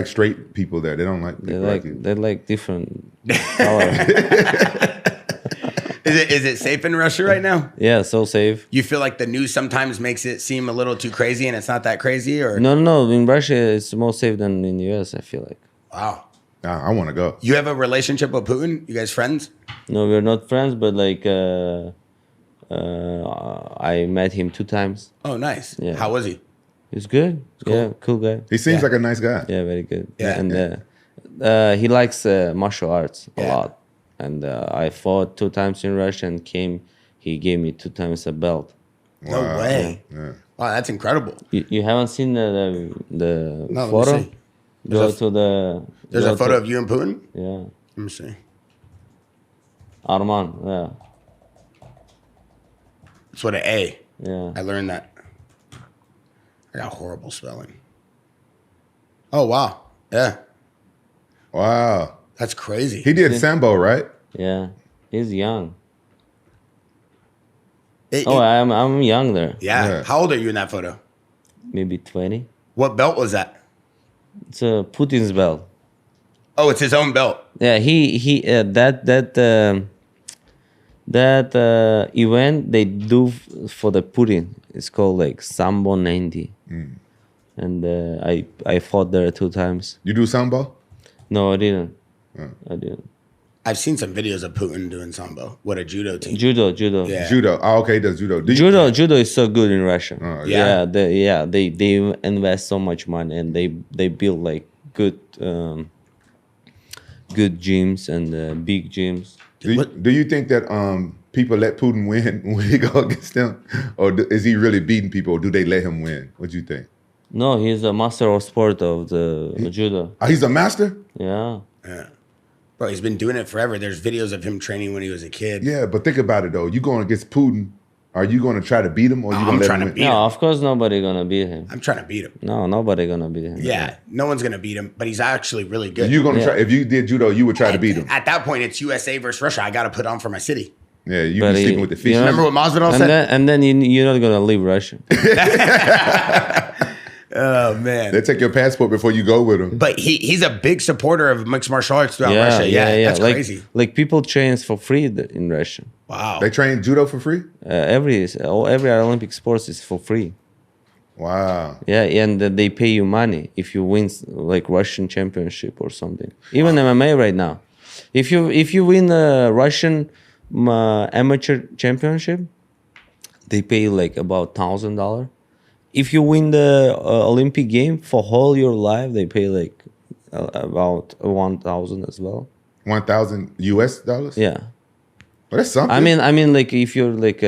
straight people there. They don't like people like you. They like different colors. Is it safe in Russia right now? Yeah, so safe. You feel like the news sometimes makes it seem a little too crazy, and it's not that crazy, or No. In Russia, it's more safe than in the US. I feel like. Wow. I want to go. You have a relationship with Putin? You guys friends? No, we're not friends, but like I met him 2 times. Oh, nice. Yeah. How was he? He's good. Cool. Yeah, cool guy. He seems like a nice guy. Yeah, very good. Yeah. And he likes martial arts a Yeah. lot. And I fought 2 times in Russia and he gave me 2 times a belt. No way. Yeah. Wow, that's incredible. You haven't seen the No, photo? let me see. There's a photo of you and Putin? Yeah. Let me see. Arman, yeah. It's with an A. Yeah. I learned that. I got horrible spelling. Oh, wow. Yeah. Wow. That's crazy. He did Sambo, right? Yeah. He's young. It- Oh, it- I'm young there. yeah. Yeah. How old are you in that photo? Maybe 20. What belt was that? It's a Putin's belt. Oh, it's his own belt. Yeah, that event they do for the Putin. It's called like Sambo 90, and I fought there 2 times. You do Sambo? No, I didn't. Oh. I didn't. I've seen some videos of Putin doing sambo. What a judo team. Judo. Yeah. Judo. Oh, okay, he does judo. Judo is so good in Russia. yeah. They invest so much money and they build like good gyms and big gyms. Do you think that people let Putin win when he go against them, or is he really beating people, or do they let him win? What do you think? No, he's a master of sport of the judo. Oh, he's a master. Yeah. Yeah. Bro, he's been doing it forever. There's videos of him training when he was a kid. Yeah, but think about it though. You going against Putin? Are you going to try to beat him, or you I'm going to let trying him to win? beat him. No, of course nobody gonna beat him. I'm trying to beat him. No, nobody gonna beat him. Yeah, no one's gonna beat him, but he's actually really good. You're going to try. If you did judo, you would try to beat him. At that point, it's USA versus Russia. I got to put on for my city. Yeah, you But be he- sticking with the fish. you know- Remember what Masvidal said? And then you're not gonna leave Russia. Oh man. They take your passport before you go with them. But he's a big supporter of mixed martial arts throughout Russia. Yeah, that's like, crazy. Like people trains for free in Russia. Wow. They train judo for free. Every Olympic sports is for free. Wow. Yeah, and they pay you money if you win like Russian championship or something. Even MMA right now, if you win a Russian amateur championship, they pay you like about $1,000. If you win the Olympic game for whole your life, they pay like about 1,000 as well. 1,000 US dollars. Yeah, Well, that's something. I mean like if you're like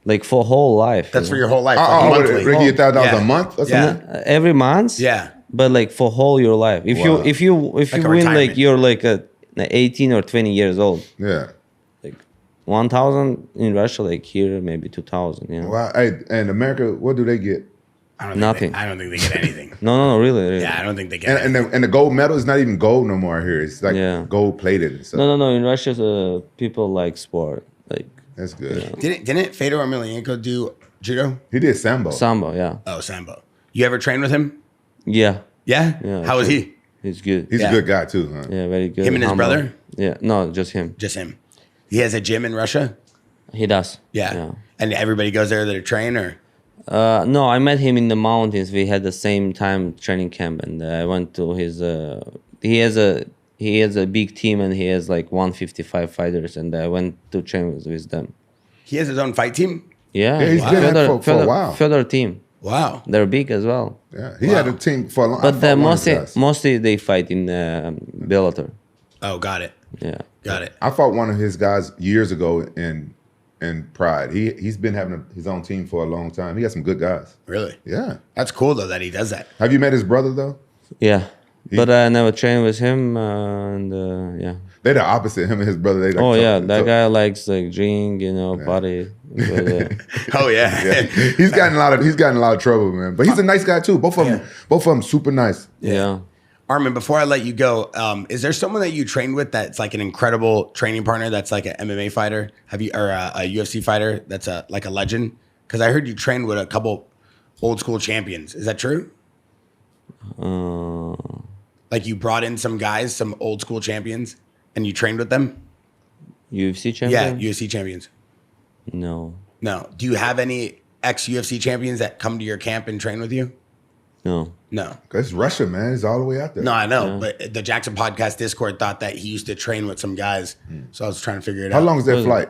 like for whole life. That's you for know? your whole life. oh, like monthly. they give you $1,000 Yeah. a month or Yeah. something. Every month. Yeah. But like for whole your life. If Wow. you Like a win retirement. like you're like 18 or 20 years old, Yeah. like 1,000 in Russia, like here maybe 2,000. You know? Wow. Hey, and America, what do they get? I don't think Nothing. I don't think they get anything. No, really. Yeah, I don't think they get And anything. and the gold medal is not even gold no more here. It's like Yeah. gold plated and stuff. No. In Russia, people like sport, like That's good. Didn't Fedor Emelianenko do judo? He did sambo. sambo. Yeah, Oh, sambo. You ever train with him? yeah, Yeah? Yeah, How was sure. he? he's good. He's Yeah. a good guy too, huh? Yeah, very good. Him and his humble. brother? Yeah, no, just him. Just him. He has a gym in Russia? He does. Yeah. And everybody goes there to train or? No, I met him in the mountains. We had the same time training camp, and I went to his. He has a big team, and he has like 155 fighters, and I went to train with them. He has his own fight team? Yeah, Yeah, he's been there for a while. Further team, Wow. they're big as well. Yeah. He had a team for a long But I fought one of his guys. mostly they fight in Bellator. Oh, got it. Yeah. Got it. I fought one of his guys years ago in Pride. He's been having his own team for a long time. He got some good guys. Really? Yeah. That's cool though that he does that. Have you met his brother though? Yeah. But I never trained with him, and yeah. They're the opposite. Him and his brother. They like Oh yeah, talk- that talk- guy likes like drink, party. But, Oh yeah. Yeah. He's gotten a lot of trouble, man. But he's a nice guy too. Both of them super nice. yeah. Arman, before I let you go, is there someone that you trained with that's like an incredible training partner that's like an MMA fighter? Have you or a UFC fighter that's like a legend? Because I heard you trained with a couple old school champions. Is that true? Like you brought in some guys, some old school champions, and you trained with them? UFC champion? Yeah, UFC champions. No. No. Do you have any ex UFC champions that come to your camp and train with you? No. No. It's Russia, man. It's all the way out there. No, I know. But the Jaxxon podcast Discord thought that he used to train with some guys. So I was trying to figure it How out. long is that flight?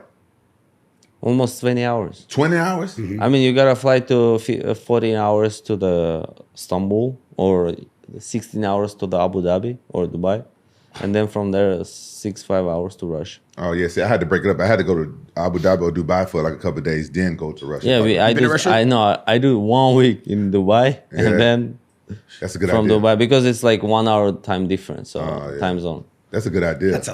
Almost 20 hours. 20 hours? I mean, you gotta fly to 14 hours to the Istanbul or 16 hours to the Abu Dhabi or Dubai, and then from there 5 hours to Russia. Oh yeah, see, I had to break it up. I had to go to Abu Dhabi or Dubai for like a couple of days, then go to Russia. Yeah, Like, been to Russia? I do 1 week in Dubai Yeah. and then that's a good from idea. Dubai because it's like 1 hour time difference, so yeah. time zone. That's a good idea. That's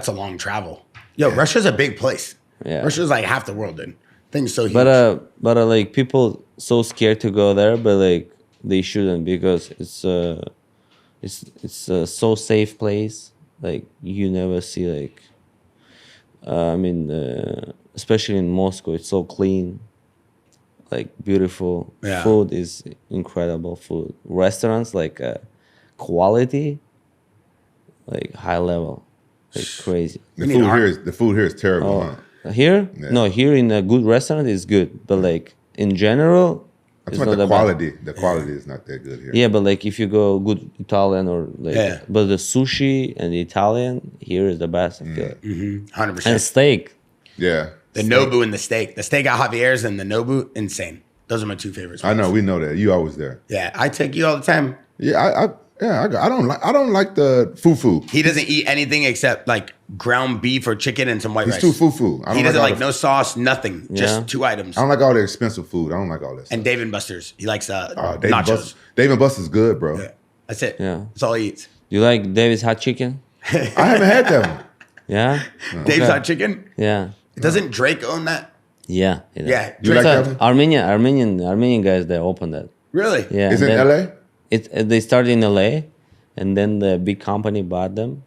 a long travel. Yo, Russia's a big place. Yeah. Russia's like half the world, dude. Things so huge. But like people so scared to go there, but like they shouldn't because it's a so safe place. Like you never see like, especially in Moscow, it's so clean, like beautiful. Yeah. Food is incredible. Food restaurants like quality, like high level, like crazy. the need food art. here is terrible, huh? Here, Yeah. no, here in a good restaurant is good, but like in general, I'm It's talking not about the the quality. The quality is not that good here. Yeah, but like if you go good Italian or like, but the sushi and the Italian here is the best. I feel like. 100%. And steak. Yeah. The Nobu and the steak. The steak at Javier's and the Nobu, insane. Those are my two favorites. I know. We know that. You always there. Yeah, I take you all the time. Yeah. I don't like the fufu. He doesn't eat anything except like ground beef or chicken and some white rice. He's too fufu. He doesn't like no sauce, nothing. Yeah. Just 2 items. I don't like all the expensive food. I don't like all that stuff. And Dave and Buster's. He likes Dave nachos. Dave and Buster's good, bro. Yeah. That's it. Yeah. That's all he eats. You like David's hot chicken? I haven't had that one. Yeah. Dave's hot chicken? Yeah. Doesn't Drake own that? Yeah. Yeah. You like Drake's that a- one? Armenian guys that opened that. Really? Yeah. Is it in LA? They started in LA, and then the big company bought them,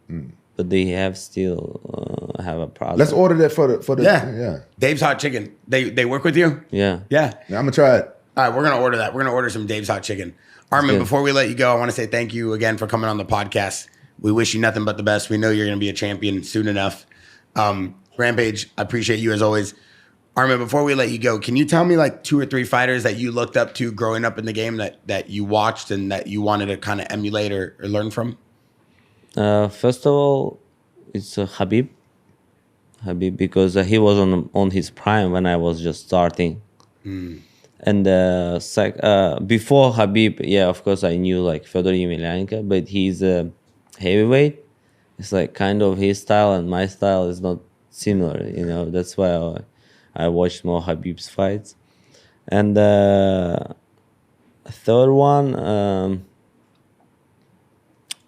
but they have still have a product. Let's order that for the Yeah. Dave's hot chicken. They work with you? Yeah. Yeah. I'm gonna try it. All right, we're gonna order that. We're gonna order some Dave's hot chicken. Arman, good. before we let you go, I want to say thank you again for coming on the podcast. We wish you nothing but the best. We know you're gonna be a champion soon enough. Rampage, I appreciate you as always. Arman, before we let you go, can you tell me like 2 or 3 fighters that you looked up to growing up in the game that you watched and that you wanted to kind of emulate or learn from? First of all, it's Habib. Habib, because he was on his prime when I was just starting. And before Habib, yeah, of course I knew like Fedor Emelianenko, but he's a heavyweight. It's like kind of his style and my style is not similar, you know. That's why I watched more Habib's fights. And a third one,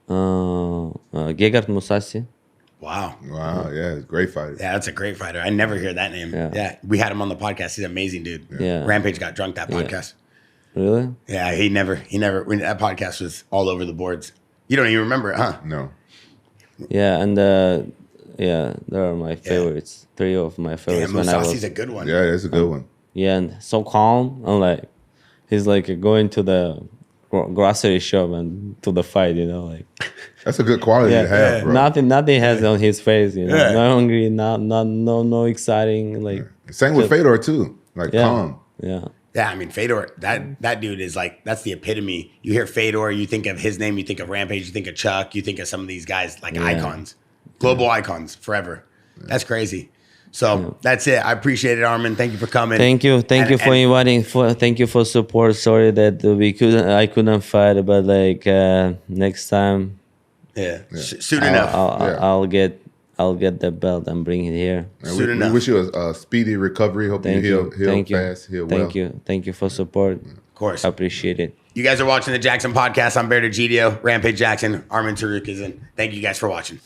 Gegard Mousasi. Wow. Wow, yeah, it's a great fighter. Yeah, that's a great fighter. I never hear that name. Yeah. We had him on the podcast. He's an amazing dude. Yeah. Rampage got drunk that podcast. Really? Yeah, he never, when that podcast was all over the boards. You don't even remember it, huh? No. Yeah, and yeah, there are my favorites. 3 of my Yeah, favorites when I was. Musasi's a good one. Yeah, it's a good one. Yeah, and so calm. And like, he's like going to the grocery shop and to the fight, you know, like. That's a good quality to have, bro. Nothing has on his face, you know. Yeah. No hungry, no exciting, like. Same with Fedor too. Like Yeah. calm. Yeah. Yeah, I mean, Fedor, that dude is like, that's the epitome. You hear Fedor, you think of his name, you think of Rampage, you think of Chuck, you think of some of these guys like icons, global icons forever. That's crazy. So that's it. I appreciate it, Arman. Thank you for coming. Thank you for inviting. Thank you for support. Sorry that I couldn't fight, but like next time. Yeah, soon enough. I'll get the belt and bring it here. Soon We enough. wish you a speedy recovery. Hope Thank you you. heal fast, heal well. Thank you for support. Of course. I appreciate it. You guys are watching the Jaxxon podcast. I'm Bear Degidio, Rampage Jaxxon, Arman Tsarukyan. Thank you guys for watching.